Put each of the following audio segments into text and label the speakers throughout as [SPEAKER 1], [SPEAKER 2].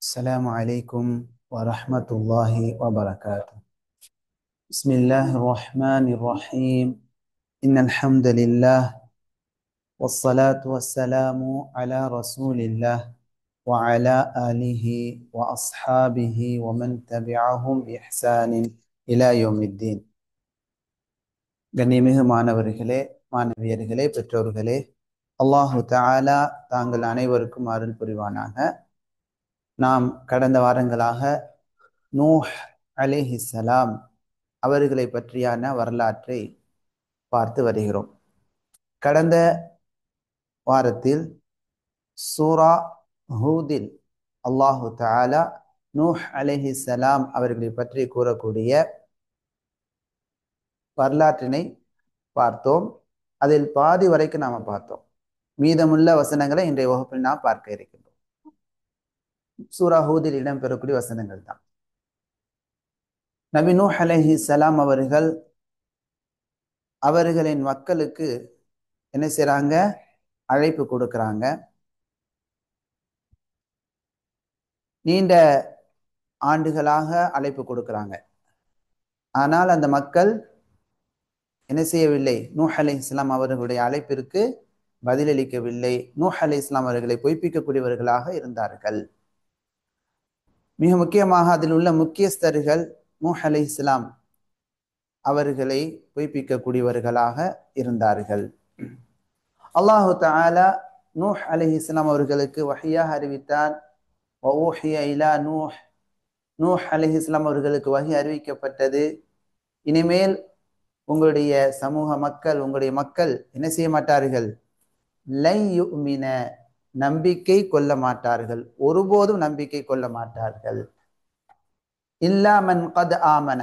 [SPEAKER 1] السلام عليكم ورحمة الله وبركاته. بسم الله الرحمن الرحيم. إن الحمد لله والصلاة والسلام على رسول الله وعلى آله وأصحابه ومن تبعهم بإحسان إلى يوم الدين. கண்ணியமிகு மாணவர்களே, மாணவியர்களே, பெற்றோர்களே, அல்லாஹு தஆலா தாங்கள் அனைவருக்கும் அருள் புரிவானாக. நாம் கடந்த வாரங்களாக நூஹ் அலைஹிஸ்ஸலாம் அவர்களை பற்றியான வரலாற்றை பார்த்து வருகிறோம். கடந்த வாரத்தில் சூரா ஹூதில் அல்லாஹு தஆலா நூஹ் அலைஹிஸ்ஸலாம் அவர்களை பற்றி கூறக்கூடிய வரலாற்றினை பார்த்தோம். அதில் பாதி வரைக்கும் நாம் பார்த்தோம். மீதமுள்ள வசனங்களை இன்றைய வகுப்பில் நாம் பார்க்க இருக்கின்றோம். சூரா ஹூதில் இடம்பெறக்கூடிய வசனங்கள் தான். நபி நூஹ் அலைஹிஸ்ஸலாம் அவர்கள் அவர்களின் மக்களுக்கு என்ன செய்றாங்க? அழைப்பு கொடுக்கிறாங்க. நீண்ட ஆண்டுகளாக அழைப்பு கொடுக்கிறாங்க. ஆனால் அந்த மக்கள் என்ன செய்யவில்லை? நூஹ் அலைஹிஸ்ஸலாம் அவர்களுடைய அழைப்பிற்கு பதிலளிக்கவில்லை. நூஹ் அலைஹிஸ்ஸலாம் அவர்களை பொய்ப்பிக்கக்கூடியவர்களாக இருந்தார்கள். மிக முக்கியமாக அதில் உள்ள முக்கியஸ்தர்கள் நூஹ் அலைஹிஸ்ஸலாம் அவர்களை பொய்ப்பிக்கக்கூடியவர்களாக இருந்தார்கள். அல்லாஹு தஆலா நூஹ் அலைஹிஸ்ஸலாம் அவர்களுக்கு வஹியாக அறிவித்தான். வஊஹிய இலா நூஹ் அலைஹிஸ்ஸலாம் அவர்களுக்கு வஹி அறிவிக்கப்பட்டது. இனிமேல் உங்களுடைய சமூக மக்கள், உங்களுடைய மக்கள் என்ன செய்ய மாட்டார்கள்? லை யுமின, நம்பிக்கை கொள்ள மாட்டார்கள். ஒருபோதும் நம்பிக்கை கொள்ள மாட்டார்கள். இல்லா மன் கத் ஆமன,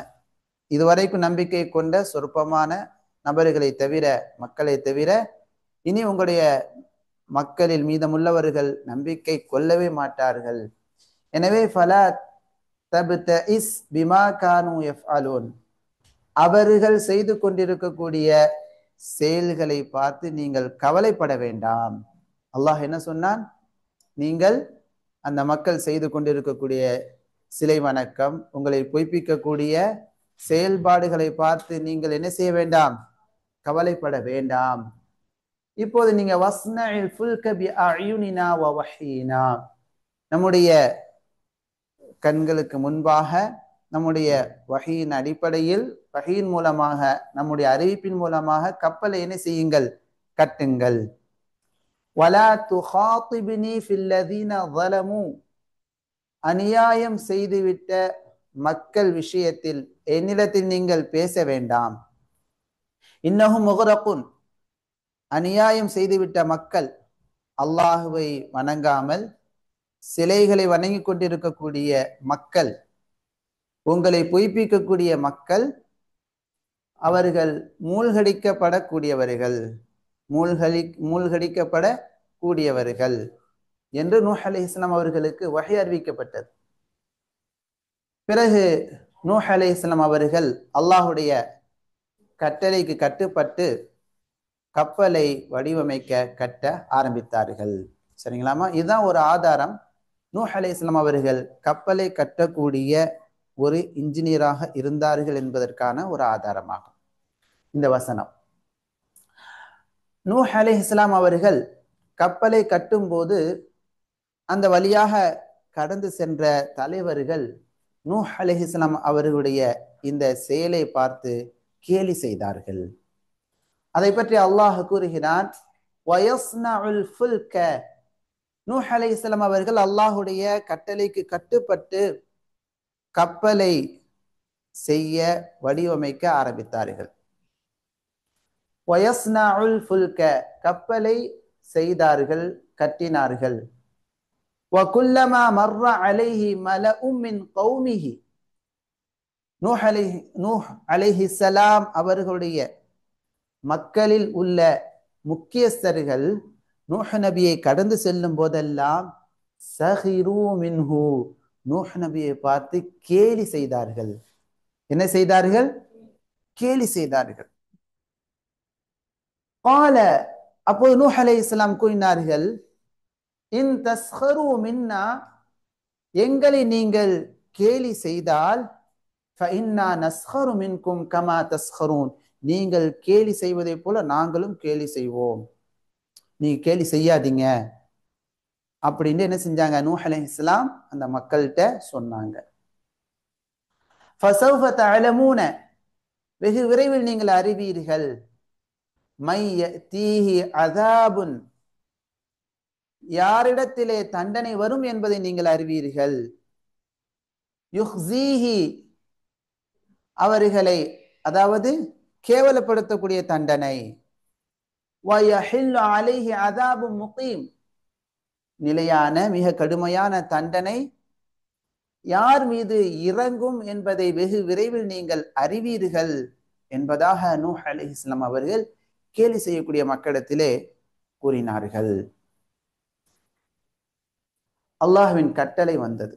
[SPEAKER 1] இதுவரைக்கும் நம்பிக்கை கொண்ட சொற்பமான நபர்களை தவிர, மக்களை தவிர, இனி உங்களுடைய மக்களில் மீதமுள்ளவர்கள் நம்பிக்கை கொள்ளவே மாட்டார்கள். எனவே ஃபலா தப்தஇஸ் பிமா கானூ யஃஅலூன், அவர்கள் செய்து கொண்டிருக்கக்கூடிய செயல்களை பார்த்து நீங்கள் கவலைப்பட வேண்டாம். அல்லாஹ் என்ன சொன்னான்? நீங்கள் அந்த மக்கள் செய்து கொண்டிருக்கக்கூடிய சிலை வணக்கம், உங்களை பொய்ப்பிக்கக்கூடிய செயல்பாடுகளை பார்த்து நீங்கள் என்ன செய்ய வேண்டாம்? கவலைப்பட வேண்டாம். இப்போது நீங்க வஸ்னஇல் ஃபுல்க பிஅயுனினா வ வஹீனா, நம்முடைய கண்களுக்கு முன்பாக நம்முடைய வஹீயின் அடிப்படையில், வஹீயின் மூலமாக, நம்முடைய அறிவிப்பின் மூலமாக கப்பலை என்ன செய்யுங்கள்? கட்டுங்கள். வலா துஹாத்திபினி ஃபில்லதீன ஸலமு, அநியாயம் செய்துவிட்ட மக்கள் விஷயத்தில் என்னிடத்தில் நீங்கள் பேச வேண்டாம். இன்னஹும் முக்ரகுன், அநியாயம் செய்துவிட்ட மக்கள், அல்லாஹுவை வணங்காமல் சிலைகளை வணங்கி கொண்டிருக்கக்கூடிய மக்கள், உங்களை பொய்ப்பிக்கக்கூடிய மக்கள், அவர்கள் மூழ்கடிக்கப்படக்கூடியவர்கள், மூழ்கடிக்கப்படக்கூடியவர்கள் என்று நூஹ் அலைஹிஸ்ஸலாம் அவர்களுக்கு வஹி அறிவிக்கப்பட்டது. பிறகு நூஹ் அலைஹிஸ்ஸலாம் அவர்கள் அல்லாஹுடைய கட்டளைக்கு கட்டுப்பட்டு கப்பலை வடிவமைக்க கட்ட ஆரம்பித்தார்கள். சரிங்களாமா? இதுதான் ஒரு ஆதாரம். நூஹ் அலைஹிஸ்ஸலாம் அவர்கள் கப்பலை கட்டக்கூடிய ஒரு இன்ஜினியராக இருந்தார்கள் என்பதற்கான ஒரு ஆதாரமாகும் இந்த வசனம். நூஹ் அலைஹிஸ்ஸலாம் அவர்கள் கப்பலை கட்டும் போது அந்த வழியாக கடந்து சென்ற தலைவர்கள் நூஹ் அலைஹிஸ்ஸலாம் அவர்களுடைய இந்த செயலை பார்த்து கேலி செய்தார்கள். அதை பற்றி அல்லாஹ் கூறுகிறான், வயஸ்னஉல் ஃபுல்க, நூஹ் அலைஹிஸ்ஸலாம் அவர்கள் அல்லாஹுடைய கட்டளைக்கு கட்டுப்பட்டு கப்பலை செய்ய வடிவமைக்க ஆரம்பித்தார்கள். வயஸ்னஉல் ஃபுல்க, கப்பலை செய்தார்கள், கட்டினார்கள். வகுல்லமா மர்ர அலைஹி மலஉம் மின் கௌமிஹி, நூஹ் அலைஹிஸ்ஸலாம் அவர்களுடைய மக்களில் உள்ள முக்கியஸ்தர்கள் நூஹ் நபியை கடந்து செல்லும் போதெல்லாம் சஹிரு மின்ஹு, நூஹ் நபியை பார்த்து கேலி செய்தார்கள். என்ன செய்தார்கள்? கேலி செய்தார்கள். قال, அப்போது நூஹ் அலைஹிஸ்ஸலாம் கூறினார்கள், இன் தஸ்ஹரு மின்னா, எங்களை நீங்கள் கேலி செய்தால் فإنا نسخر منكم كما تسخرون, நீங்கள் கேலி செய்வதை போல நாங்களும் கேலி செய்வோம், நீங்க கேலி செய்யாதீங்க அப்படின்னு என்ன செஞ்சாங்க, நூஹ் அலைஹிஸ்ஸலாம் அந்த மக்கள்கிட்ட சொன்னாங்க. فسوف تعلمون, வெகு விரைவில் நீங்கள் அறிவீர்கள், மை யஅதீஹி அஸாபுன், யாரிடத்திலே தண்டனை வரும் என்பதை நீங்கள் அறிவீர்கள், யுஹ்ஸீஹி, அவர்களை அதாவது கேவலப்படுத்தக்கூடிய தண்டனை, வயஹில்லு அலைஹி அஸாபும் முகீம், நிலையான மிக கடுமையான தண்டனை யார் மீது இறங்கும் என்பதை வெகு விரைவில் நீங்கள் அறிவீர்கள் என்பதாக நூஹ் அலைஹிஸ்ஸலாம் அவர்கள் கேலி செய்யக்கூடிய மக்களிடத்திலே கூறினார்கள். அல்லாஹ்வின் கட்டளை வந்தது.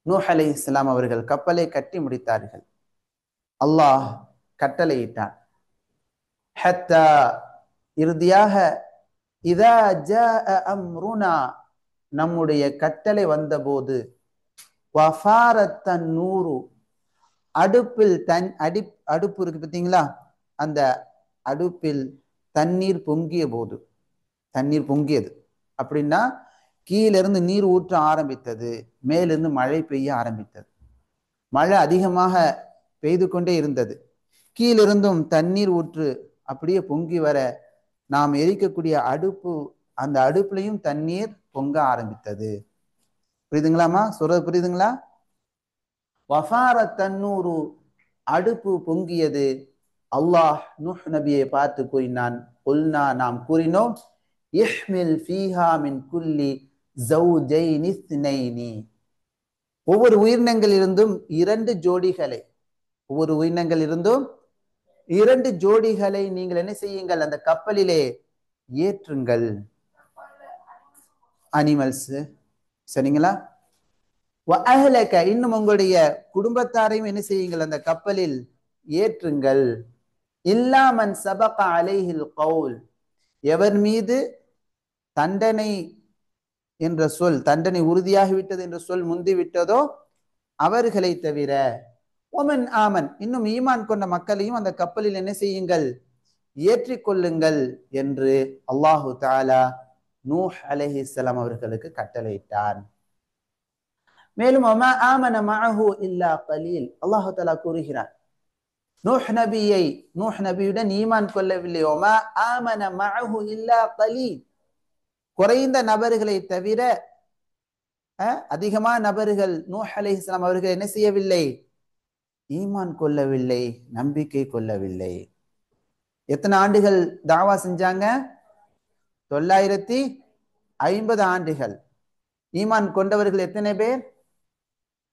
[SPEAKER 1] நூஹ் அலைஹிஸ்ஸலாம் அவர்கள் கப்பலை கட்டி முடித்தார்கள். அல்லாஹ் கட்டளையிட்டான். ஹத்தா, இறுதியாக, இதா ஜாஅ அம்ருனா, நம்முடைய கட்டளை வந்தபோது, வஃபாரத் தன்னூரு, அடுப்பில் அடுப்பு இருக்கு பார்த்தீங்களா, அந்த அடுப்பில் தண்ணீர் பொங்கிய போது, தண்ணீர் பொங்கியது அப்படின்னா கீழிருந்து நீர் ஊற்ற ஆரம்பித்தது, மேலிருந்து மழை பெய்ய ஆரம்பித்தது. மழை அதிகமாக பெய்து கொண்டே இருந்தது, கீழிருந்தும் தண்ணீர் ஊற்று அப்படியே பொங்கி வர நாம் எரிக்கக்கூடிய அடுப்பு, அந்த அடுப்புலையும் தண்ணீர் பொங்க ஆரம்பித்தது. புரியுதுங்களாமா, சொல்றது புரியுதுங்களா? வஃபாரத் தன்னூரு, அடுப்பு பொங்கியது. அல்லாஹ் நூஹ் நபியை பார்த்து கூறினான், குல்னா, நாம் கூறினோம், இஹ்மில் ஃபீஹா மின் குல்லி ஸௌஜைனி இஸ்னைனி, ஒவ்வொரு உயிரினங்களிலிருந்தும் இரண்டு ஜோடிகளை, ஒவ்வொரு உயிரினங்களிலிருந்தும் இரண்டு ஜோடிகளை நீங்கள் என்ன செய்யுங்கள், அந்த கப்பலிலே ஏற்றுங்கள். அனிமல்ஸ், சரிங்களா? வஅஹ்லக, இன்னும் உங்களுடைய குடும்பத்தாரையும் என்ன செய்யுங்கள், அந்த கப்பலில் ஏற்றுங்கள். இல்லா மன் சபக அலைஹில் கவுல், எவர் மீது தண்டனை என்ற சொல், தண்டனை உறுதியாகிவிட்டது என்ற சொல் முந்திவிட்டதோ அவர்களை தவிர. ஒமன் ஆமன், இன்னும் ஈமான் கொண்ட மக்களையும் அந்த கப்பலில் என்ன செய்யுங்கள், ஏற்றிக்கொள்ளுங்கள் என்று அல்லாஹு தஆலா நூஹ் அலைஹிஸ்ஸலாம் அவர்களுக்கு கட்டளையிட்டான். மேலும் வமா ஆமன மஅஹு இல்லா கலீல், அல்லாஹு தஆலா கூறுகிறான், நூஹ் நபியுடன் ஈமான் கொள்ளவில்லை, வமா ஆமன மஅஹு இல்லா கலீல், குறைந்த நபர்களை தவிர அதிகமான நபர்கள் நூஹ் அலைஹிஸ்ஸலாம் அவர்கள் என்ன செய்யவில்லை, ஈமான் கொள்ளவில்லை, நம்பிக்கை கொள்ளவில்லை. எத்தனை ஆண்டுகள் தாவா செஞ்சாங்க? 950 ஆண்டுகள். ஈமான் கொண்டவர்கள் எத்தனை பேர்?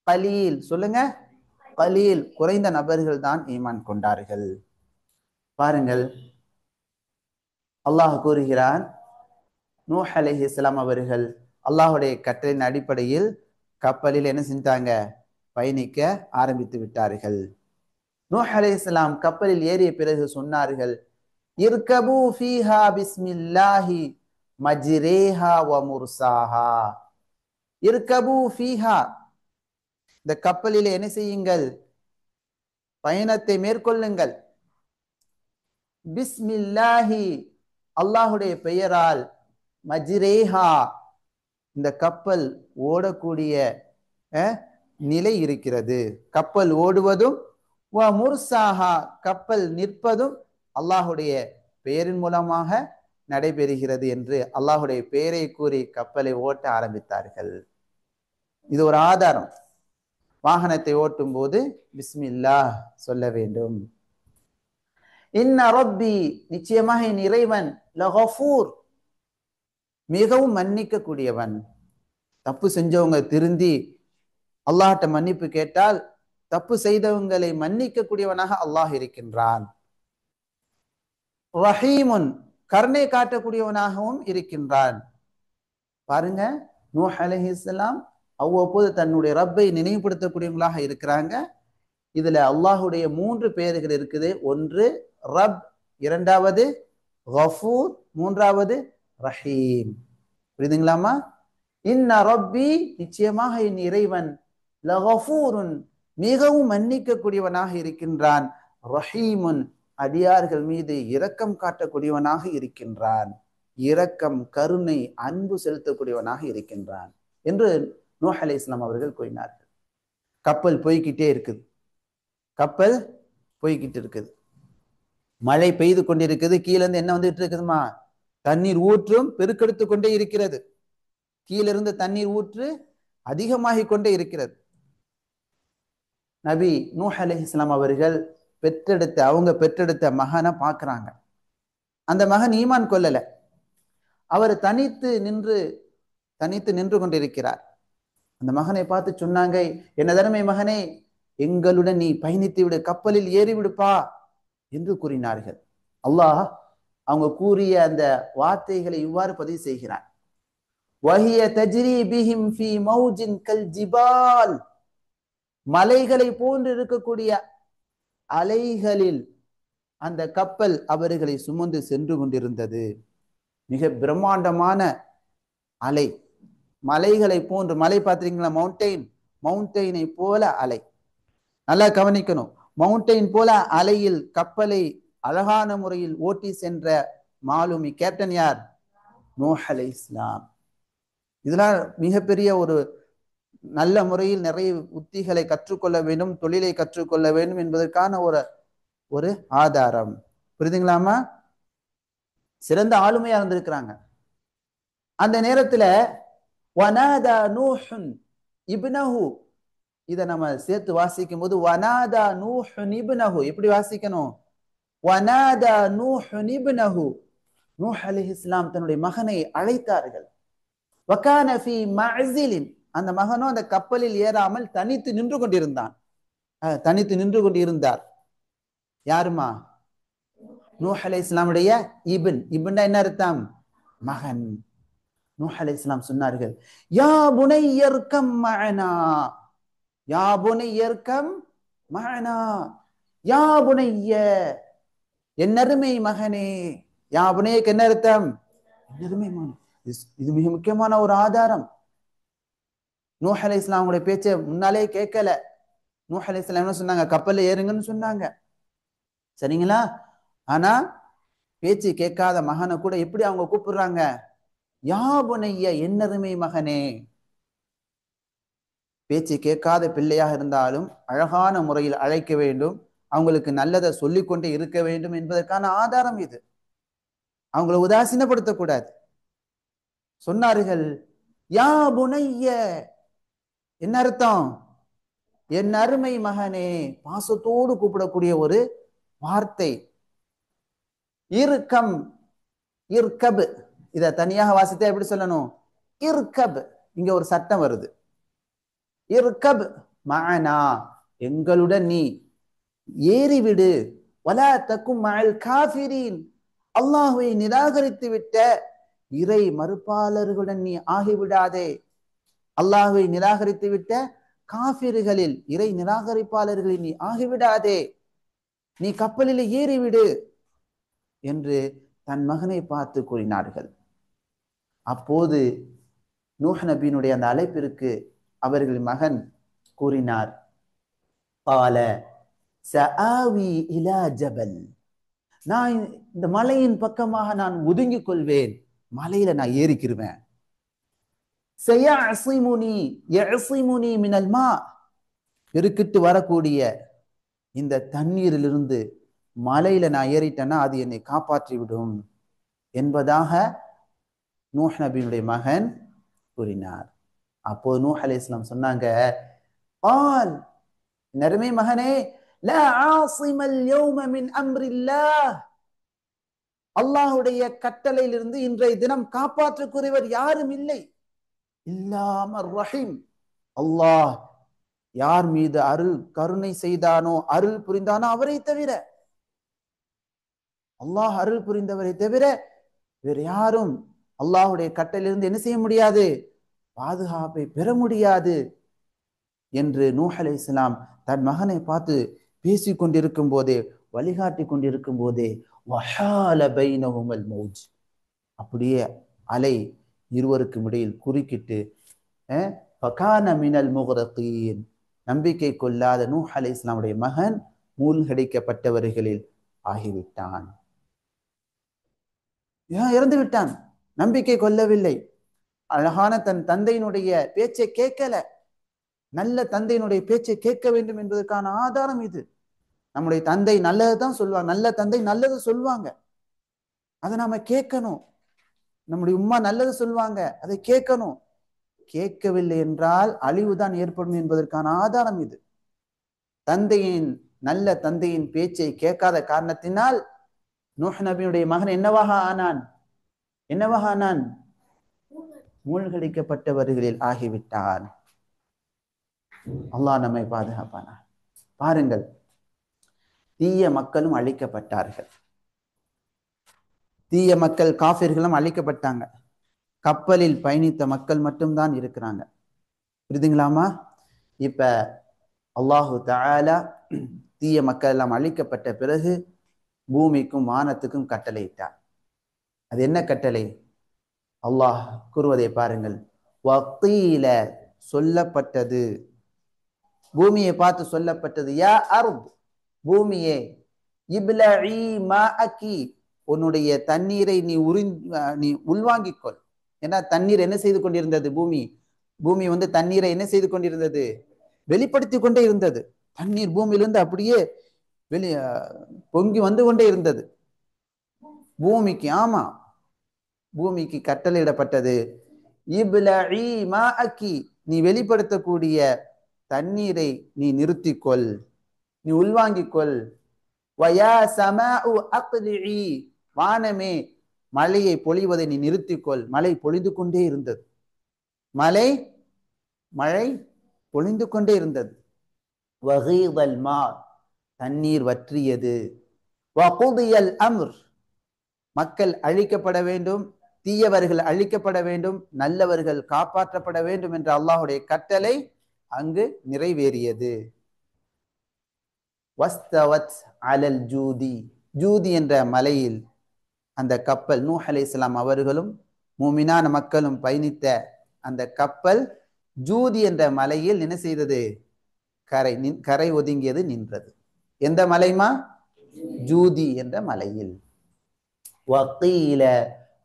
[SPEAKER 1] கலீல், சொல்லுங்க, கலீல், குறைந்த நபர்கள் தான் ஈமான் கொண்டார்கள். பாருங்கள், அல்லாஹ் கூறுகிறான், நூஹ் அலைஹிஸ்ஸலாம் அவர்கள் அல்லாஹுடைய கட்டளையின் அடிப்படையில் கப்பலில் என்ன செஞ்சாங்க, பயணிக்க ஆரம்பித்து விட்டார்கள். நூஹ் அலைஹிஸ்ஸலாம் கப்பலில் ஏறிய பிறகு சொன்னார்கள், இர்கபு ஃபீஹா பிஸ்மில்லாஹி மஜ்ரேஹா வ முர்சாஹா, இர்கபு ஃபீஹா, இந்த கப்பலில் என்ன செய்யுங்கள், பயணத்தை மேற்கொள்ளுங்கள். பிஸ்மில்லாஹி, அல்லாஹுடைய பெயரால், மஜ்ரேஹா, இந்த கப்பல் ஓடக்கூடிய நிலை இருக்கிறது, கப்பல் ஓடுவதும், வ முர்சாஹா, கப்பல் நிற்பதும் அல்லாஹுடைய பெயரின் மூலமாக நடைபெறுகிறது என்று அல்லாஹுடைய பெயரை கூறி கப்பலை ஓட்ட ஆரம்பித்தார்கள். இது ஒரு ஆதாரம். வாகனத்தை ஓட்டும் போது பிஸ்மில்லாஹ் சொல்ல வேண்டும். இன்ன ரப்பி, நிச்சயமாக என் இறைவன், லகஃபூர், மிகவும் மன்னிக்க கூடியவன். தப்பு செஞ்சவங்க திருந்தி அல்லாஹ்ட்ட மன்னிப்பு கேட்டால் தப்பு செய்தவங்களை மன்னிக்க கூடியவனாக அல்லாஹ் இருக்கின்றான். ரஹீமுன், கருணை காட்டக்கூடியவனாகவும் இருக்கின்றான். பாருங்க, நூஹ் அலைஹிஸ்ஸலாம் அவ்வப்போது தன்னுடைய ரப்பை நினைவுபடுத்தக்கூடியவங்களாக இருக்கிறாங்க. இதுல அல்லாஹுடைய 3 பெயர்கள் இருக்குது. ஒன்று ரப், இரண்டாவது கஃபூர், மூன்றாவது ரஹீம். புரியுதுங்களாமா? இன்ன ரப்பி, நிச்சயமாக என் இறைவன், லகஃபூருன், மிகவும் மன்னிக்கக்கூடியவனாக இருக்கின்றான், ரஹீமுன், அடியார்கள் மீது இரக்கம் காட்டக்கூடியவனாக இருக்கின்றான், இரக்கம், கருணை, அன்பு செலுத்தக்கூடியவனாக இருக்கின்றான் என்று நூஹ் அலைஹிஸ்ஸலாம் அவர்கள் கூறினார்கள். கப்பல் போய்கிட்டே இருக்குது. கப்பல் போய்கிட்டு இருக்குது. மழை பெய்து கொண்டிருக்குது. கீழே இருந்து என்ன வந்துட்டு இருக்குதுமா? தண்ணீர் ஊற்றும் பெருக்கெடுத்து கொண்டே இருக்கிறது. கீழிருந்து தண்ணீர் ஊற்று அதிகமாகிக் கொண்டே இருக்கிறது. நபி நூஹ் அலைஹிஸ்ஸலாம் அவர்கள் அவங்க பெற்றெடுத்த மகனை பார்க்கறாங்க. அந்த மகன் ஈமான் கொள்ளல. அவர் தனித்து நின்று கொண்டிருக்கிறார். அந்த மகனை பார்த்து சொன்னாங்க, என்ன தருமை மகனே, எங்களுடன் நீ பயணித்து விடு, கப்பலில் ஏறி விடுப்பா என்று கூறினார்கள். அல்லாஹ் அவங்க கூறிய அந்த வார்த்தைகளை இவ்வாறு பதிவு செய்கிறார். வஹிய தஜ்ரி பிஹிம் ஃபீ மௌஜின் கல் ஜிபால், மலைகளை போன்று இருக்கக்கூடிய அலைகளில் அந்த கப்பல் அவர்களை சுமந்து சென்று கொண்டிருந்தது. மிக பிரம்மாண்டமான அலை, மலைகளை போன்று. மலை பார்த்திருக்கீங்களா? மவுண்டெயினை போல அலை. நல்லா கவனிக்கணும். மவுண்டெயின் போல அலையில் கப்பலை அழகான முறையில் ஓட்டி சென்ற மாலுமி கேப்டன் யார்? நூஹ் அலைஹிஸ்ஸலாம். இதெல்லாம் மிகப்பெரிய ஒரு நல்ல முறையில் நிறைய உத்திகளை கற்றுக்கொள்ள வேண்டும், தொழிலை கற்றுக்கொள்ள வேண்டும் என்பதற்கான ஒரு ஆதாரம். புரியுதுங்களாமா? சிறந்த ஆளுமையா இருந்திருக்கிறாங்க. அந்த நேரத்துல வனாதா நூஹுன் இப்னஹு, இதை நம்ம சேர்த்து வாசிக்கும் போது வனாதா நூஹுன் இப்னஹு, எப்படி வாசிக்கணும்? வனாதா நூஹுன் இப்னஹு, நூஹ் அலைஹிஸ்ஸலாம் தன்னுடைய மகனை அழைத்தார்கள். வகான ஃபீ மஅஸிலின், அந்த மகனும் அந்த கப்பலில் ஏறாமல் தனித்து நின்று கொண்டிருந்தார். யாருமா? நூஹ் அலைஹிஸ்ஸலாமுடைய இப்னா என்ன அர்த்தம்? மகன். நூஹ் அலைஹிஸ்ஸலாம் சொன்னார்கள், யா புனையர்கம் மஅனா, யா புனையர்கம் மஅனா, யா புனைய, என்னருமை மகனே. யா புனையக்கு என்ன அர்த்தம்? என்னருமை மகன். இது மிக முக்கியமான ஒரு ஆதாரம். நூஹ் அலைஹிஸ்ஸலாம் அவங்களுடைய பேச்சை முன்னாலே கேட்கல. நூஹ் அலைஹிஸ்ஸலாம் என்ன சொன்னாங்க? கப்பல்ல ஏறுங்கன்னு சொன்னாங்க, சரிங்களா? ஆனா பேச்சு கேட்காத மகனை கூட எப்படி அவங்க கூப்பிடுறாங்க? யா புனைய, என்னருமை மகனே. பேச்சு கேட்காத பிள்ளையாக இருந்தாலும் அழகான முறையில் அழைக்க வேண்டும், அவங்களுக்கு நல்லதை சொல்லிக்கொண்டே இருக்க வேண்டும் என்பதற்கான ஆதாரம் இது. அவங்களை உதாசீனப்படுத்தக்கூடாது. சொன்னார்கள், யா புனைய, என்ன அர்த்தம்? என் அருமை மகனே. பாசத்தோடு கூப்பிடக்கூடிய ஒரு வார்த்தை. இர்கம், இர்கப், இதை தனியாக வாசித்தா எப்படி சொல்லணும்? இர்கப். இங்க ஒரு சட்டம் வருது. இர்கப் மஅனா, எங்களுடன் நீ ஏறிவிடு. வலா தகும் மஅல் காஃபிரீன், அல்லாஹ்வை நிராகரித்து விட்ட இறை மறுப்பாளர்களுடன் நீ ஆகிவிடாதே. அல்லாஹ்வை நிராகரித்து விட்ட காஃபிர்களில், இறை நிராகரிப்பாளர்களில் நீ ஆகிவிடாதே. நீ கப்பலில் ஏறிவிடு என்று தன் மகனை பார்த்து கூறினார்கள். அப்போது நூஹ் நபியினுடைய அந்த அழைப்பிற்கு அவர்கள் மகன் கூறினார், பால சஆவி இலா ஜபல், நான் இந்த மலையின் பக்கமாக நான் ஒதுங்கிக் கொள்வேன், மலையில நான் ஏறிக்கிருவேன். சயஅஸிமுனி யஅஸிமுனி மினல் மா, பெருக்கிட்டு வரக்கூடிய இந்த தண்ணீரிலிருந்து மலையில நான் ஏறிட்டேன்னா அது என்னை காப்பாற்றி விடும் என்பதாக நூஹ் நபியினுடைய மகன் கூறினார். அப்போது நூஹ் அலைஹிஸ்ஸலாம் சொன்னாங்க, ஆல், நறுமை மகனே, லா ஆஸிமல் யௌம மின் அம்ரில்லாஹ், அல்லாஹ்வுடைய கட்டளையிலிருந்து இன்றைய தினம் காப்பாற்றக்கூடியவர் யாரும் இல்லை. இல்லாமர் ரஹீம், அல்லாஹ் யார் மீது அருள் கருணை செய்தானோ, அருள் புரிந்தானோ அவரை தவிர, அல்லாஹ் அருள் புரிந்தவரை தவிர வேறு யாரும் அல்லாஹ்வுடைய கட்டளையிலிருந்து என்ன செய்ய முடியாது? பாதுகாப்பை பெற முடியாது என்று நூஹ் அலைஹிஸ்ஸலாம் தன் மகனை பார்த்து பேசிக் கொண்டிருக்கும் போதே, வழிகாட்டி கொண்டிருக்கும் போதே, வஹால பைனஹுமல் மௌஜ், அப்படியே அலை இருவருக்கும் இடையில் குறுக்கிட்டு ஃபகான மினல் முக்ரகீன், நம்பிக்கை கொள்ளாத நூஹ் அலைஹிஸ்ஸலாமுடைய மகன் மூழ்கடிக்கப்பட்டவர்களில் ஆகிவிட்டான். இறந்து விட்டான், நம்பிக்கை கொள்ளவில்லை. அழகான தன் தந்தையினுடைய பேச்சை கேட்கல. நல்ல தந்தையினுடைய பேச்சை கேட்க வேண்டும் என்பதற்கான ஆதாரம் இது. நம்முடைய தந்தை நல்லதுதான் சொல்லுவாங்க, நல்ல தந்தை நல்லது சொல்லுவாங்க, அதை நாம கேட்கணும். நம்முடைய உம்மா நல்லது சொல்லுவாங்க, அதை கேட்கணும். கேட்கவில்லை என்றால் அழிவுதான் ஏற்படும் என்பதற்கான ஆதாரம் இது. நல்ல தந்தையின் பேச்சை கேட்காத காரணத்தினால் நூஹ் நபியுடைய மகன் என்னவாக ஆனான்? மூழ்கடிக்கப்பட்டவர்களில் ஆகிவிட்டான். அல்லாஹ் நம்மை பாதுகாப்பானார். பாருங்கள், தீய மக்களும் அழிக்கப்பட்டார்கள். தீய மக்கள் காஃபிர்களும் அழிக்கப்பட்டாங்க. கப்பலில் பயணித்த மக்கள் மட்டும்தான் இருக்கிறாங்க. புரியுதுங்களாமா? இப்ப அல்லாஹு தஆலா தீய மக்கள் எல்லாம் அழிக்கப்பட்ட பிறகு பூமிக்கும் வானத்துக்கும் கட்டளையிட்டார். அது என்ன கட்டளை? அல்லாஹ் கூறுவதை பாருங்கள். வகீல, சொல்லப்பட்டது, பூமியை பார்த்து சொல்லப்பட்டது, யா அர்த், பூமியே, இப்லஇ மாஅகி, உன்னுடைய தண்ணீரை நீ உள்வாங்கிக்கொள். ஏன்னா தண்ணீர் என்ன செய்து கொண்டிருந்தது? பூமி தண்ணீரை என்ன செய்து கொண்டிருந்தது? வெளிப்படுத்தி கொண்டே இருந்தது. தண்ணீர் பூமியிலிருந்து அப்படியே பொங்கி வந்து கொண்டே இருந்தது பூமிக்கு. ஆமா, பூமிக்கு கட்டளையிடப்பட்டது, இப்லஇ மாஅகி, நீ வெளிப்படுத்தக்கூடிய தண்ணீரை நீ நிறுத்திக்கொள், நீ உள்வாங்கிக்கொள். வயா சமாஉ அக்லிஇ, வானமே, மழையை பொழிவதை நீ நிறுத்திக்கொள். மழை பொழிந்து கொண்டே இருந்தது. மழை பொழிந்து கொண்டே இருந்தது. வகீதல் மா, தண்ணீர் வற்றியது. வகுதியல் அம்ர், மக்கள் அழிக்கப்பட வேண்டும், தீயவர்கள் அழிக்கப்பட வேண்டும், நல்லவர்கள் காப்பாற்றப்பட வேண்டும் என்ற அல்லாஹுடைய கட்டளை அங்கு நிறைவேறியது. வஸ்தவத் அலல் ஜூதி, ஜூதி என்ற மலையில் அந்த கப்பல், நூஹ் அலைஹிஸ்ஸலாம் அவர்களும் மூமினான மக்களும் பயணித்த அந்த கப்பல் ஜூதி என்ற மலையில் என்ன செய்தது? கரை ஒதுங்கியது, நின்றது. எந்த மலைமா? ஜூதி என்ற மலையில். வகீல,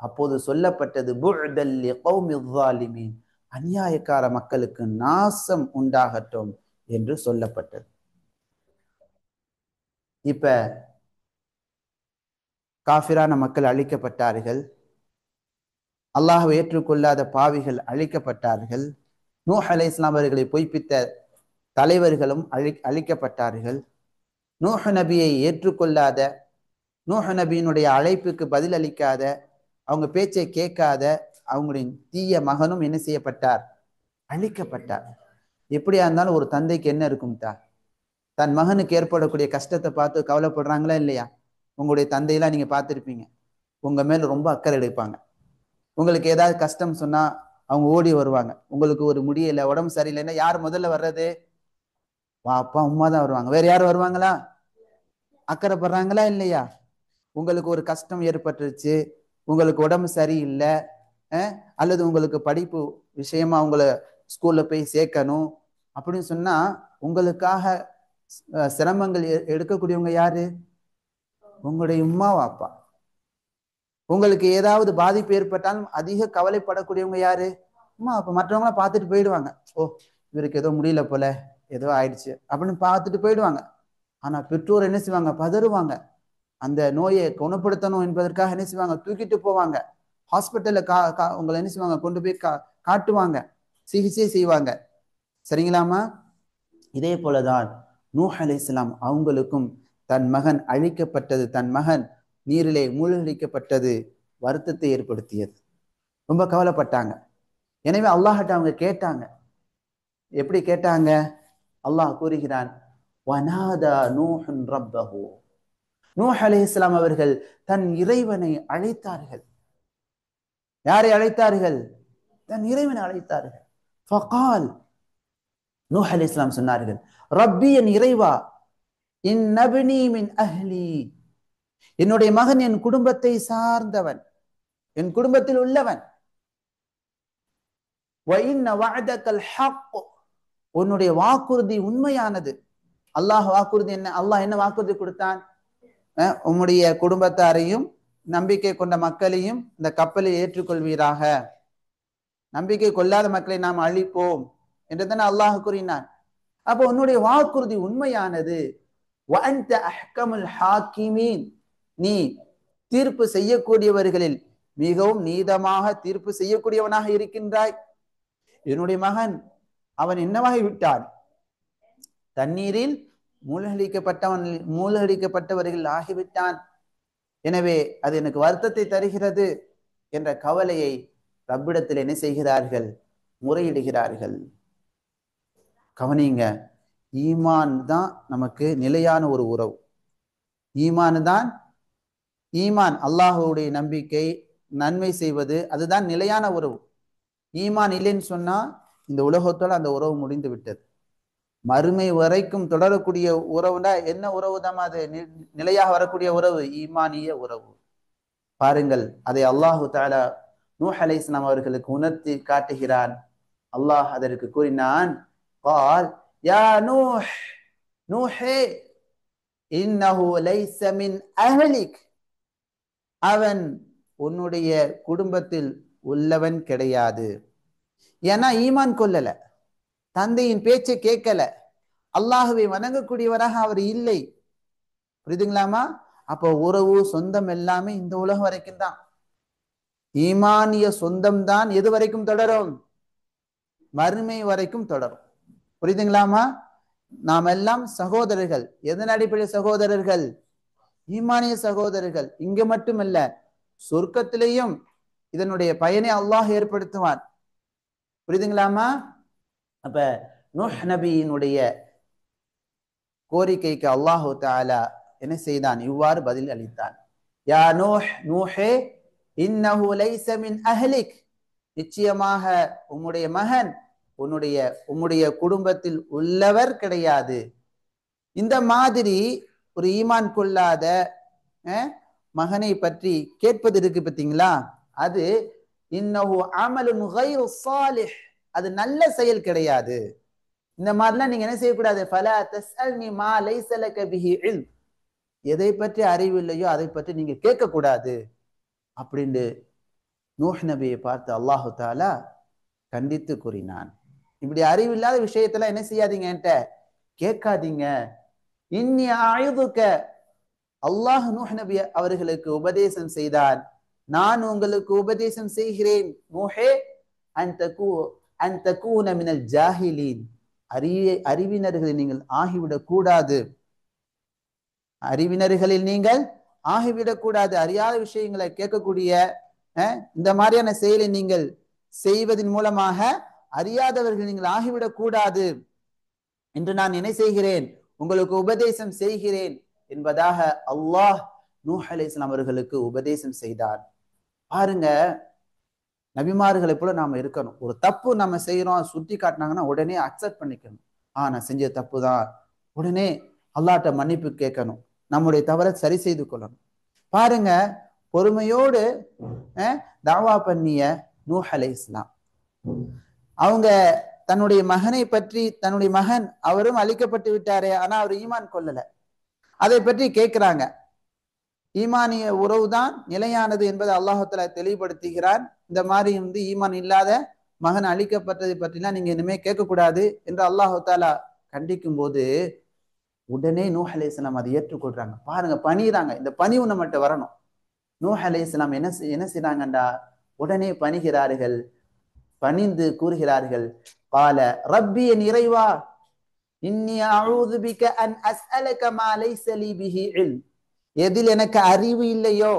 [SPEAKER 1] அப்போது சொல்லப்பட்டது, புஅதல் லிகௌமி ஸாலிமீன், அநியாயக்கார மக்களுக்கு நாசம் உண்டாகட்டும் என்று சொல்லப்பட்டது. இப்ப காஃபிரான மக்கள் அழிக்கப்பட்டார்கள், அல்லாஹ்வை ஏற்றுக்கொள்ளாத பாவிகள் அழிக்கப்பட்டார்கள், நூஹ் அலைஹிஸ்ஸலாம் அவர்களை பொய்ப்பித்த தலைவர்களும் அழிக்கப்பட்டார்கள். நூஹ் நபியை ஏற்றுக்கொள்ளாத, நூஹ் நபியினுடைய அழைப்புக்கு பதில் அளிக்காத, அவங்க பேச்சை கேட்காத அவங்களுடைய தீய மகனும் என்ன செய்யப்பட்டார்? அழிக்கப்பட்டார். எப்படியா இருந்தாலும் ஒரு தந்தைக்கு என்ன இருக்கும்? தன் மகனுக்கு ஏற்படக்கூடிய கஷ்டத்தை பார்த்து கவலைப்படுறாங்களா இல்லையா? உங்களுடைய தந்தையெல்லாம் நீங்க பார்த்துருப்பீங்க, உங்க மேல ரொம்ப அக்கறை எடுப்பாங்க. உங்களுக்கு ஏதாவது கஷ்டம் சொன்னா அவங்க ஓடி வருவாங்க. உங்களுக்கு ஒரு முடியல, உடம்பு சரியில்லைன்னா யார் முதல்ல வர்றது? அப்பா அம்மா தான் வருவாங்க. வேற யாரும் வருவாங்களா? அக்கறைப்படுறாங்களா இல்லையா? உங்களுக்கு ஒரு கஷ்டம் ஏற்பட்டுருச்சு, உங்களுக்கு உடம்பு சரியில்லை, அல்லது உங்களுக்கு படிப்பு விஷயமா உங்களை ஸ்கூல்ல போய் சேர்க்கணும் அப்படின்னு சொன்னா உங்களுக்காக சிரமங்கள் எடுக்கக்கூடியவங்க யாரு? உங்களுடைய உம்மா அப்பா. உங்களுக்கு ஏதாவது பாதிப்பு ஏற்பட்டாலும் அதிக கவலைப்படக்கூடியவங்க யாரு? அம்மா அப்பா. மற்றவங்களாம் பார்த்துட்டு போயிடுவாங்க, ஓ இவருக்கு ஏதோ முடியல போல, ஏதோ ஆயிடுச்சு அப்படின்னு பார்த்துட்டு போயிடுவாங்க. ஆனா பெற்றோர் என்ன செய்வாங்க? பதறுவாங்க. அந்த நோயை குணப்படுத்தணும் என்பதற்காக என்ன செய்வாங்க? தூக்கிட்டு போவாங்க. ஹாஸ்பிட்டல்ல உங்களை என்ன செய்வாங்க? கொண்டு போய் காட்டுவாங்க, சிகிச்சை செய்வாங்க. சரிங்களாமா? இதே போலதான் நூஹ் அலைஹிஸ்ஸலாம் அவங்களுக்கும் தன் மகன் அழிக்கப்பட்டது, தன் மகன் நீரிலே மூழ்கடிக்கப்பட்டது வருத்தத்தை ஏற்படுத்தியது. ரொம்ப கவலைப்பட்டாங்க. எனவே அல்லாஹ்ட்ட அவங்க கேட்டாங்க. எப்படி கேட்டாங்க? அல்லாஹ் கூறுகிறான், வனாதா நூஹுன் ரப்பஹு, நூஹ் அலைஹிஸ்ஸலாம் அவர்கள் தன் இறைவனை அழைத்தார்கள். யாரை அழைத்தார்கள்? தன் இறைவனை அழைத்தார்கள். ஃபகால், நூஹ் அலைஹிஸ்ஸலாம் சொன்னார்கள், ரப்பி, என் இறைவா, இன்னப்னி மின் அஹ்லி, என்னுடைய மகன் என் குடும்பத்தை சார்ந்தவன், என் குடும்பத்தில் உள்ளவன். وَإِنَّ وَعْدَكَ الْحَقُّ உன்னுடைய வாக்குறுதி உண்மையானது. அல்லாஹ் வாக்குறுதி என்ன? அல்லாஹ் என்ன வாக்குறுதி கொடுத்தான்? உம்முடைய குடும்பத்தாரையும் நம்பிக்கை கொண்ட மக்களையும் இந்த கப்பலில் ஏற்றுக்கொள்வீராக, நம்பிக்கை கொள்ளாத மக்களை நாம் அழிப்போம் என்று தானே அல்லாஹ் கூறினான். அப்போ உன்னுடைய வாக்குறுதி உண்மையானது. وَأَنْتَ أَحْكَمُ الْحَاكِمِينَ நீ தீர்ப்பு செய்யக்கூடியவர்களில் மிகவும் நீதமாக தீர்ப்பு செய்யக்கூடியவனாக இருக்கின்றாய். என்னுடைய மகன் அவன் என்னவாகி விட்டான்? தண்ணீரில் மூழ்கடிக்கப்பட்டவர்கள் ஆகிவிட்டான். எனவே அது எனக்கு வருத்தத்தை தருகிறது என்ற கவலையை ரப்பிடத்தில் என்ன செய்கிறார்கள்? முறையிடுகிறார்கள். கவனிங்க, ஈமான் தான் நமக்கு நிலையான ஒரு உறவு. ஈமான் அல்லாஹ்வுடைய நம்பிக்கை, நன்மை செய்வது, அதுதான் நிலையான உறவு. ஈமான் இல்லைன்னு சொன்னா இந்த உலகத்தோட அந்த உறவு முடிந்து விட்டது. மறுமை வரைக்கும் தொடரக்கூடிய உறவுனா என்ன உறவு தான் அது? நிலையாக வரக்கூடிய உறவு, ஈமானிய உறவு. பாருங்கள், அதை அல்லாஹு தஆலா நூஹ் அலைஹிஸ்ஸலாம் அவர்களுக்கு உணர்த்தி காட்டுகிறான். அல்லாஹ் அதற்கு கூறினான், قال يا نوح நூஹே இன்னஹு லைஸ மின் அஹ்லிக் அவன் உன்னுடைய குடும்பத்தில் உள்ளவன் கிடையாது. ஏன்னா ஈமான் கொள்ளல, தந்தையின் பேச்சை கேட்கல, அல்லாஹுவை வணங்கக்கூடியவராக அவர் இல்லை. புரியுதுங்களாமா? அப்போ உறவு சொந்தம் எல்லாமே இந்த உலகம் வரைக்கும் தான். ஈமானிய சொந்தம் தான் எது வரைக்கும் தொடரும்? மறுமை வரைக்கும் தொடரும். புரியுதுங்களாமா? நாம் எல்லாம் சகோதரர்கள். எதன் அடிப்படையில் சகோதரர்கள்? ஈமானிய சகோதரர்கள். இங்க மட்டுமல்ல, சொர்க்கத்திலேயும் இதனுடைய பயனை அல்லாஹ் ஏற்படுத்துவான். புரியுதுங்களாமா? அப்ப நூஹ் நபியினுடைய கோரிக்கைக்கு அல்லாஹு தஆலா என்ன செய்தான்? இவ்வாறு பதில் அளித்தான். யா நூஹ், நூஹே இன்னஹு லைஸ மின் அஹ்லிக் நிச்சயமாக உம்முடைய மகன் உம்முடைய குடும்பத்தில் உள்ளவர் கிடையாது. இந்த மாதிரி ஒரு ஈமான் கொள்ளாத மகனை பற்றி கேட்பது இருக்கு பார்த்தீங்களா? அது இன்னஹு அமலுன் கைரு சாலிஹ், அது நல்ல செயல் கிடையாது. இந்த மாதிரிலாம் நீங்க என்ன செய்யக்கூடாது? ஃபலா தஸ்அல்னி மா லைஸ லக பிஹி இல்ம், எதை பற்றி அறிவு இல்லையோ அதை பற்றி நீங்க கேட்கக்கூடாது அப்படின்னு நூஹ் நபியை பார்த்து அல்லாஹு தஆலா கண்டித்து கூறினான். இப்படி அறிவில்லாத விஷயத்தெல்லாம் என்ன செய்யாதீங்க, என்கிட்ட கேட்காதீங்க. இன்னி அஅதுக, அல்லாஹ் நூஹ் நபி அவர்களுக்கு உபதேசம் செய்தான், நான் உங்களுக்கு உபதேசம் செய்கிறேன். நூஹே அன் தகூன மினல் ஜாஹிலீன், அறிவினர்களில் நீங்கள் ஆகிவிடக் கூடாது. அறிவினர்களில் நீங்கள் ஆகிவிடக் கூடாது. அறியாத விஷயங்களை கேட்கக்கூடிய இந்த மாதிரியான செயலை நீங்கள் செய்வதன் மூலமாக அறியாதவர்கள் நீங்கள் ஆகிவிடக் கூடாது என்று நான் என்ன செய்கிறேன்? உங்களுக்கு உபதேசம் செய்கிறேன் என்பதாக அல்லாஹ் நூஹ் அலைஹிஸ்ஸலாம் அவர்களுக்கு உபதேசம் செய்தார். பாருங்க, நபிமார்களை போல நாம இருக்கணும். ஒரு தப்பு நம்ம செய்யறோம், சுட்டி காட்டினாங்கன்னா உடனே அக்செப்ட் பண்ணிக்கணும். நான் செஞ்ச தப்பு தான், உடனே அல்லாஹ்ட்ட மன்னிப்பு கேட்கணும், நம்முடைய தவறை சரி செய்து கொள்ளணும். பாருங்க, பொறுமையோடு தாவா பண்ணிய நூஹ் அலைஹிஸ்ஸலாம் அவங்க தன்னுடைய மகனை பற்றி, தன்னுடைய மகன் அவரும் அழிக்கப்பட்டு விட்டாரே, ஆனா அவர் ஈமான் கொள்ளல, அதை பற்றி கேட்கிறாங்க. ஈமானிய உறவுதான் நிலையானது என்பதை அல்லாஹ் தஆலா தெளிவுபடுத்துகிறான். இந்த மாதிரி ஈமான் இல்லாத மகன் அழிக்கப்பட்டதை பற்றிலாம் நீங்க இனிமே கேட்கக்கூடாது என்று அல்லாஹ் தஆலா கண்டிக்கும் போது உடனே நூஹ் அலைஹிஸ்ஸலாம் அதை ஏற்றுக்கொள்றாங்க. பாருங்க, பணிறாங்க. இந்த பணிவு நம்மகிட்ட வரணும். நூஹ் அலைஹிஸ்ஸலாம் என்ன செய்றாங்கண்டா, உடனே பணிகிறார்கள், பணிந்து கூறுகிறார்கள். قال ربي என் இறைவா, இன்னி அஊது பிக அன் அஸ்அலக மா லைஸ லீ பிஹி இல்ம், எதில் எனக்கு அறிவு இல்லையோ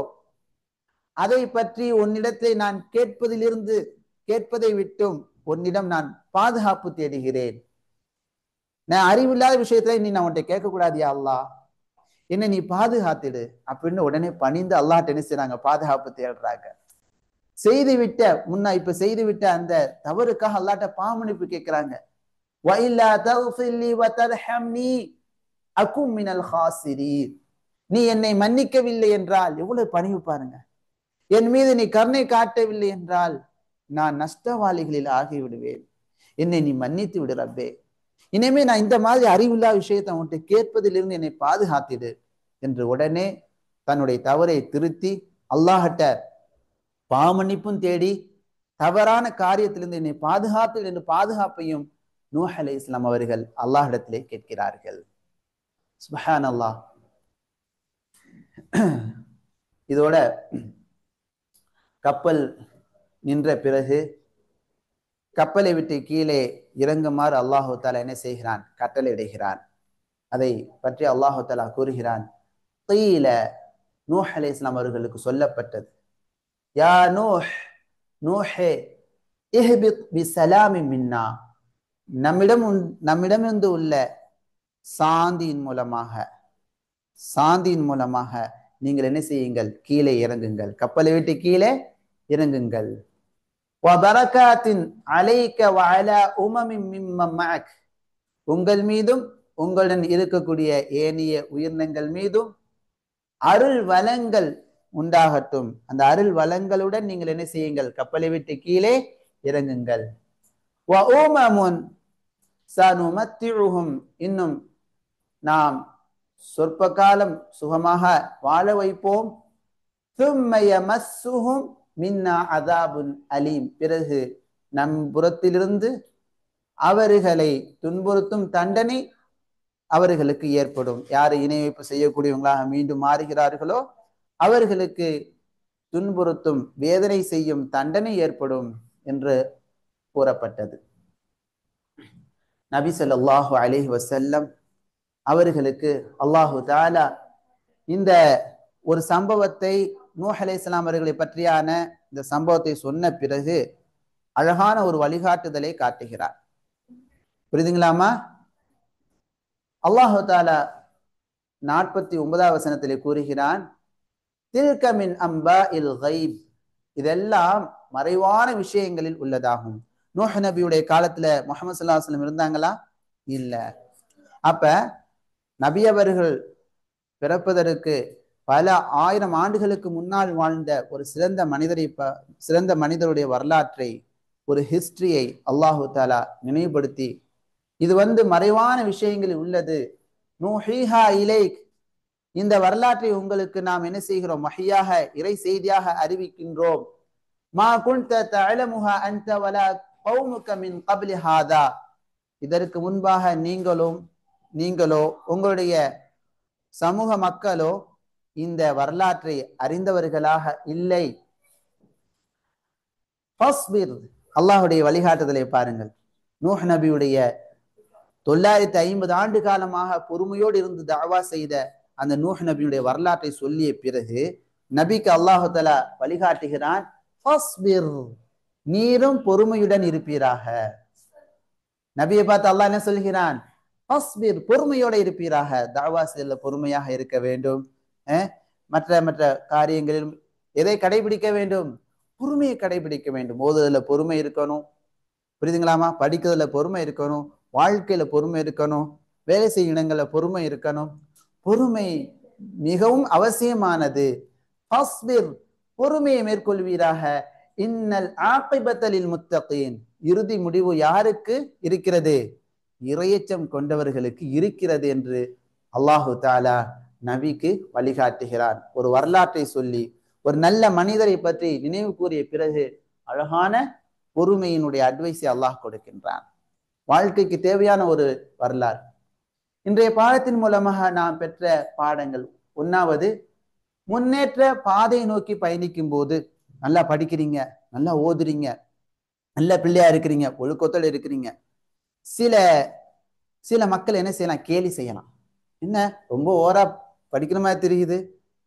[SPEAKER 1] அதை பற்றி உன்னிடத்தை நான் கேட்பதை விட்டும் உன்னிடம் நான் பாதுகாப்பு தேடுகிறேன். நான் அறிவில்லாத விஷயத்துல நீ நான் உன்கிட்ட கேட்கக்கூடாது யா அல்லாஹ், என்ன நீ பாதுகாத்துடு அப்படின்னு உடனே பணிந்து அல்லாஹ்ட்ட என்ன செய்றாங்க? பாதுகாப்பு தேடுறாங்க. இப்ப செய்துவிட்ட அந்த தவறுக்காக அல்லாஹ்ட்ட பாவமன்னிப்பு கேட்கிறாங்க. وَإِلَّا تَغْفِرْ لِي وَتَرْحَمْنِي أَكُنْ مِنَ الْخَاسِرِينَ, நீ என்னை மன்னிக்கவில்லை என்றால், எவ்வளவு பணிவு பாருங்க, என் மீது நீ கருணை காட்டவில்லை என்றால் நான் நஷ்டவாளிகளில் ஆகிவிடுவேன். என்னை நீ மன்னித்து விடு ரப்பே. இனிமே நான் இந்த மாதிரி அறிவில்லா விஷயத்தை அவன்கிட்ட கேட்பதிலிருந்து என்னை பாதுகாத்திடு என்று உடனே தன்னுடைய தவறை திருத்தி அல்லாஹ்ட்ட பாவமன்னிப்பும் தேடி தவறான காரியத்திலிருந்து என்னை பாதுகாத்து என்று பாதுகாப்பையும் நூஹ் அலைஹிஸ்ஸலாம் அவர்கள் அல்லாஹ்விடத்திலே கேட்கிறார்கள். சுப்ஹானல்லாஹ். இதோட கப்பல் நின்ற பிறகு கப்பலை விட்டு கீழே இறங்குமாறு அல்லாஹு தாலா என்ன செய்கிறான்? கட்டளையிடுகிறான். அதை பற்றி அல்லாஹு தாலா கூறுகிறான், கீல நூஹ் அலைஹிஸ்ஸலாம் அவர்களுக்கு சொல்லப்பட்டது, யா நூஹ், நூஹே, இஹ்பித் பிஸலாமி மின்னா, நம்மிடமிருந்து உள்ள சாந்தியின் மூலமாக நீங்கள் என்ன செய்யுங்கள்? கீழே இறங்குங்கள், கப்பலை விட்டு கீழே இறங்குங்கள். வபரகாத்தின் அலைக வஅலா உமமின் மிம்மன் மஅக், உங்கள் மீதும் உங்களுடன் இருக்கக்கூடிய ஏனைய உயிரினங்கள் மீதும் அருள் வளங்கள் உண்டாகட்டும். அந்த அருள் வளங்களுடன் நீங்கள் என்ன செய்யுங்கள்? கப்பலை விட்டு கீழே இறங்குங்கள். வஉமமுன் சனுமத்திஉஹும், இன்னும் நாம் சொற்ப காலம் சுகமாக வாழ வைப்போம். ثم يمسهم மின்னா அதாபுன் அலீம், பிறகு நம் புறத்திலிருந்து அவர்களை துன்புறுத்தும் தண்டனை அவர்களுக்கு ஏற்படும். யாரை இணை வைப்பு செய்யக்கூடியவங்களாக மீண்டும் மாறுகிறார்களோ அவர்களுக்கு துன்புறுத்தும் வேதனை செய்யும் தண்டனை ஏற்படும் என்று கூறப்பட்டது. நபி ஸல்லல்லாஹு அலைஹி வஸல்லம் அவர்களுக்கு அல்லாஹு தஆலா இந்த ஒரு சம்பவத்தை, நூஹ் அலைஹிஸ்ஸலாம் அவர்களை பற்றியான இந்த சம்பவத்தை சொன்ன பிறகு அழகான ஒரு வழிகாட்டுதலை காட்டுகிறார். புரியுதுங்களாமா? அல்லாஹு தஆலா 49வது வசனத்திலே கூறுகிறான், தில்க மின் அம்பாஇல் கைப், இதெல்லாம் மறைவான விஷயங்களில் உள்ளதாகும். நூஹ் நபியுடைய காலத்துல முஹம்மது ஸல்லல்லாஹு அலைஹி வஸல்லம் இருந்தாங்களா? இல்ல. அப்ப நபி அவர்கள் பிறப்பதற்கு பல ஆயிரம் ஆண்டுகளுக்கு முன்னால் வாழ்ந்த ஒரு சிறந்த மனிதருடைய வரலாற்றை, ஒரு ஹிஸ்டரியை அல்லாஹு தஆலா நினைவுபடுத்தி, இது மறைவான விஷயங்களில் உள்ளது, நூஹீஹா இலைக், இந்த வரலாற்றை உங்களுக்கு நாம் என்ன செய்கிறோம்? வஹியாக, இறை செய்தியாக அறிவிக்கின்றோம். மா குன்த தஅலமுஹா அன்த வலா கௌமுக மின் கப்லி ஹாதா, இதற்கு முன்பாக நீங்களோ உங்களுடைய சமூக மக்களோ இந்த வரலாற்றை அறிந்தவர்களாக இல்லை. அல்லாஹுடைய வழிகாட்டுதலை பாருங்கள். நூஹ் நபியுடைய 950 ஆண்டு காலமாக பொறுமையோடு இருந்து தஅவா செய்த அந்த நூஹ் நபியுடைய வரலாற்றை சொல்லிய பிறகு நபிக்கு அல்லாஹு தஆலா வழிகாட்டுகிறான், ஃபஸ்பிர், நீரும் பொறுமையுடன் இருப்பீராக. நபியை பார்த்து அல்லாஹ் என்ன சொல்கிறான்? ஃபஸ்பிர், பொறுமையோட இருப்பீராக. தஅவா செய்யல பொறுமையாக இருக்க வேண்டும். மற்ற மற்ற காரியங்களில் எதை கடைபிடிக்க வேண்டும்? பொறுமையை கடைபிடிக்க வேண்டும். ஓதுதல பொறுமை இருக்கணும், புரியுதுங்களாமா? படிக்கிறதுல பொறுமை இருக்கணும், வாழ்க்கையில பொறுமை இருக்கணும், வேலை செய்யும் இடங்கள்ல பொறுமை இருக்கணும். பொறுமை மிகவும் அவசியமானது. ஃபஸ்பிர், பொறுமையை மேற்கொள்வீராக. இன்னல் ஆகிபத லில் முத்தகீன், இறுதி முடிவு யாருக்கு இருக்கிறது? இறையச்சம் கொண்டவர்களுக்கு இருக்கிறது என்று அல்லாஹு தஆலா நபிக்கு வழிகாட்டுகிறான். ஒரு வரலாற்றை சொல்லி ஒரு நல்ல மனிதரை பற்றி நினைவு கூறிய பிறகு அழகான பொறுமையினுடைய அட்வைஸை அல்லாஹ் கொடுக்கின்றான். வாழ்க்கைக்கு தேவையான ஒரு வரலாறு. இன்றைய பாடத்தின் மூலமாக நாம் பெற்ற பாடங்கள், ஒன்னாவது, முன்னேற்ற பாதை நோக்கி பயணிக்கும் போது நல்லா படிக்கிறீங்க, நல்லா ஓதுறீங்க, நல்ல பிள்ளையா இருக்கிறீங்க, ஒழுக்கத்தோடு இருக்கிறீங்க, சில மக்கள் என்ன செய்யலாம்? கேலி செய்யலாம். என்ன ரொம்ப ஓவரா படிக்கிற மாதிரி தெரியுது,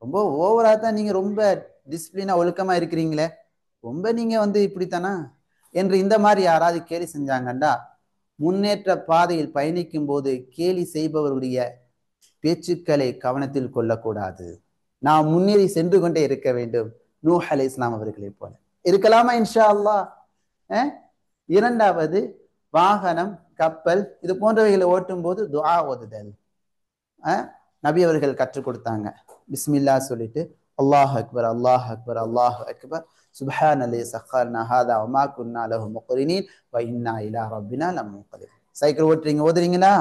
[SPEAKER 1] ரொம்ப ஓவரா தான் நீங்க ரொம்ப டிசிப்ளினா ஒழுக்கமா இருக்கிறீங்களே, ரொம்ப நீங்க இப்படித்தானா என்று இந்த மாதிரி யாராவது கேலி செஞ்சாங்கண்டா, முன்னேற்ற பாதையில் பயணிக்கும் போது கேலி செய்பவருடைய பேச்சுக்களை கவனத்தில் கொள்ளக்கூடாது. நாம் முன்னேறி சென்று கொண்டே இருக்க வேண்டும், நூஹ் அலைஹிஸ்ஸலாம் அவர்களை போல இருக்கலாமா? இன்ஷா அல்லாஹ். இரண்டாவது, வாகனம், கப்பல் இது போன்றவைகளை ஓட்டும் போது துஆ ஓதுதல். நபி அவர்கள் கற்றுக் கொடுத்தாங்க. பிஸ்மில்லா சொல்லிட்டு அல்லாஹ் அக்பர், அல்லாஹ் அக்பர், அல்லாஹ் அக்பர். சுப்ஹானல்லாஹி சக்கர்னா ஹாதா வமா குன்னா லஹு முக்ரினீன் வ இன்னா இலா ரப்பினா லமுன்கலிபூன். சைக்கிள் ஓட்டுறீங்க, ஓதுறீங்களா?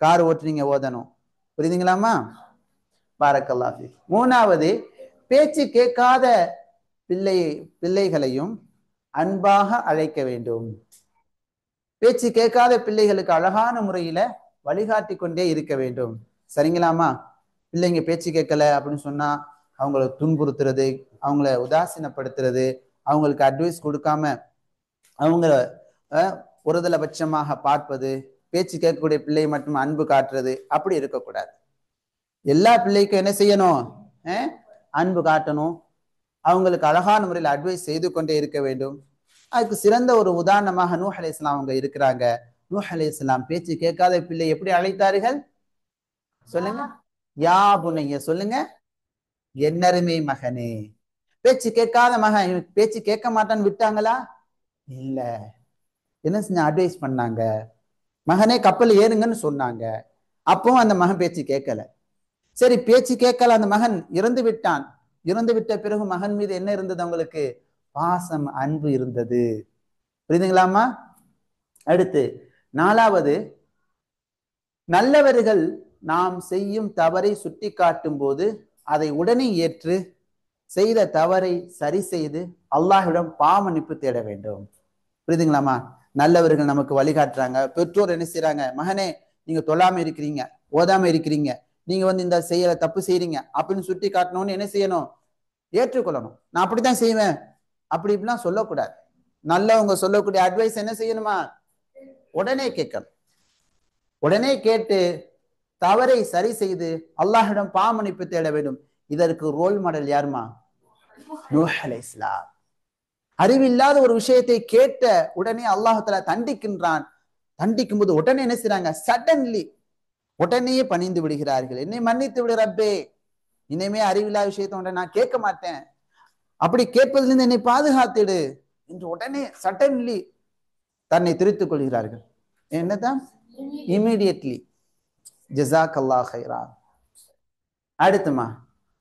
[SPEAKER 1] கார் ஓட்டுறீங்க, ஓதணும். புரியுதுங்களாமா? பாரக்கல்லாஹ் ஃபீக். மூணாவது, பேச்சு கேட்காத பிள்ளைகளையும் அன்பாக அழைக்க வேண்டும். பேச்சு கேட்காத பிள்ளைகளுக்கு அழகான முறையில வழிகாட்டி கொண்டே இருக்க வேண்டும். சரிங்களாமா? பிள்ளைங்க பேச்சு கேட்கல அப்படின்னு சொன்னா அவங்கள துன்புறுத்துறது, அவங்கள உதாசீனப்படுத்துறது, அவங்களுக்கு அட்வைஸ் கொடுக்காம அவங்கள ஒருதலை பட்சமாக பார்ப்பது, பேச்சு கேட்கக்கூடிய பிள்ளை மட்டும் அன்பு காட்டுறது, அப்படி இருக்கக்கூடாது. எல்லா பிள்ளைக்கும் என்ன செய்யணும்? அன்பு காட்டணும். அவங்களுக்கு அழகான முறையில் அட்வைஸ் செய்து கொண்டே இருக்க வேண்டும். அதுக்கு சிறந்த ஒரு உதாரணமாக நூஹ் அலைஹிஸ்ஸலாம் அவங்க இருக்கிறாங்க. நூஹ் அலைஹிஸ்ஸலாம் பேச்சு கேட்காத பிள்ளை எப்படி அழைத்தார்கள்? சொல்லுங்க. யா புனைய, சொல்லுங்க. என்னருமே மகனே. பேச்சு கேட்காத மகன், பேச்சு கேட்க மாட்டான்னு விட்டாங்களா? இல்ல. என்ன செஞ்ச? அட்வைஸ் பண்ணாங்க. மகனே கப்பல் ஏறுங்கன்னு சொன்னாங்க. அப்பவும் அந்த மகன் பேச்சு கேட்கல. சரி, பேச்சு கேட்கல, அந்த மகன் இறந்து விட்டான். இறந்து விட்ட பிறகு மகன் மீது என்ன இருந்தது? அவங்களுக்கு பாசம், அன்பு இருந்தது. புரியுதுங்களாமா? அடுத்து நாலாவது, நல்லவர்கள் நாம் செய்யும் தவறை சுட்டி காட்டும் போது அதை உடனே ஏற்று செய்த தவறை சரி செய்து அல்லாஹ்விடம் பாவமன்னிப்பு தேட வேண்டும். புரியுதுங்களாமா? நல்லவர்கள் நமக்கு வழிகாட்டுறாங்க. பெற்றோர் என்ன செய்யறாங்க? மகனே, நீங்க தொழாம இருக்கிறீங்க, ஓதாம இருக்கிறீங்க, நீங்க இந்த செய்யற தப்பு செய்யறீங்க அப்படின்னு சுட்டி காட்டணும்னு என்ன செய்யணும்? ஏற்றுக்கொள்ளணும். நான் அப்படித்தான் செய்வேன் அப்படி இப்படிலாம் சொல்லக்கூடாது. நல்லவங்க சொல்லக்கூடிய அட்வைஸ் என்ன செய்யணுமா? உடனே கேட்கணும். உடனே கேட்டு தவறை சரி செய்து அல்லாஹ்விடம் பாவமன்னிப்பு தேட வேண்டும். இதற்கு ரோல் மாடல் யாருமா? நூஹ் அலைஹிஸ்ஸலாம். அறிவில்லாத ஒரு விஷயத்தை கேட்ட உடனே அல்லாஹ் தஆலா தண்டிக்கின்றான். தண்டிக்கும் போது உடனே என்ன செய்றாங்க? சடன்லி உடனே பணிந்து விடுகிறார்கள். என்னை மன்னித்து விடு ரப்பே, இனிமே அறிவில்லாத விஷயத்தை நான் கேட்க மாட்டேன், அப்படி கேட்பதிலிருந்து என்னை பாதுகாத்திடு என்று உடனே சடன்லி தன்னை திருத்திக் கொள்கிறார்கள். என்னதான்? இமீடியட்லி. ஜஸாக்கல்லாஹ் ஹைரா. அடுத்துமா,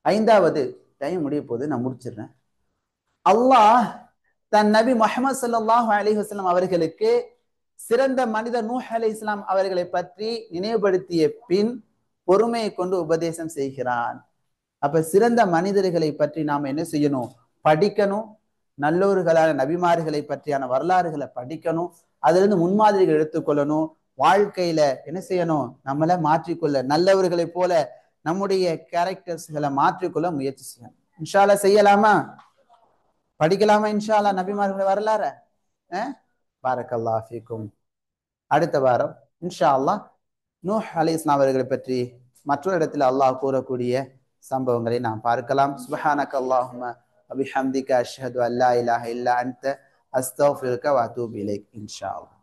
[SPEAKER 1] ஐந்தாவது, டைம் முடிய போது, நான் முடிச்சிடுறேன். அல்லாஹ் தன் நபி முஹம்மது ஸல்லல்லாஹு அலைஹி வஸல்லம் அவர்களுக்கு சிறந்த மனிதர் நூஹ் அலைஹிஸ்ஸலாம் அவர்களை பற்றி நினைவுபடுத்திய பின் பொறுமையை கொண்டு உபதேசம் செய்கிறான். அப்ப சிறந்த மனிதர்களை பற்றி நாம் என்ன செய்யணும்? படிக்கணும். நல்லோர்களான நபிமார்களை பற்றியான வரலாறுகளை படிக்கணும். அதிலிருந்து முன்மாதிரிகள் எடுத்துக்கொள்ளணும். வாழ்க்கையில என்ன செய்யணும்? நம்மளை மாற்றிக்கொள்ள, நல்லவர்களை போல நம்முடைய கேரக்டர்ஸ்களை மாற்றிக்கொள்ள முயற்சி செய்யணும். இன்ஷா அல்லாஹ் செய்யலாமா? படிக்கலாமா இன்ஷா அல்லாஹ் நபிமார்கள் வரலாற? பாரக்கல்லாஹ் ஃபீக்கும். அடுத்த வாரம் இன்ஷா அல்லாஹ் நூஹ் அலைஹிஸ்ஸலாம் அவர்களை பற்றி மற்றொரு இடத்தில் அல்லாஹ் கூறக்கூடிய சம்பவங்களை நாம் பார்க்கலாம். சுப்ஹானக அல்லாஹும்ம வபிஹம்திக அஷ்ஹது அல்லா இலாஹ இல்லா அன்த அஸ்தக்ஃபிருக வ அத்தூபு இலைக். இன்ஷா அல்லாஹ்.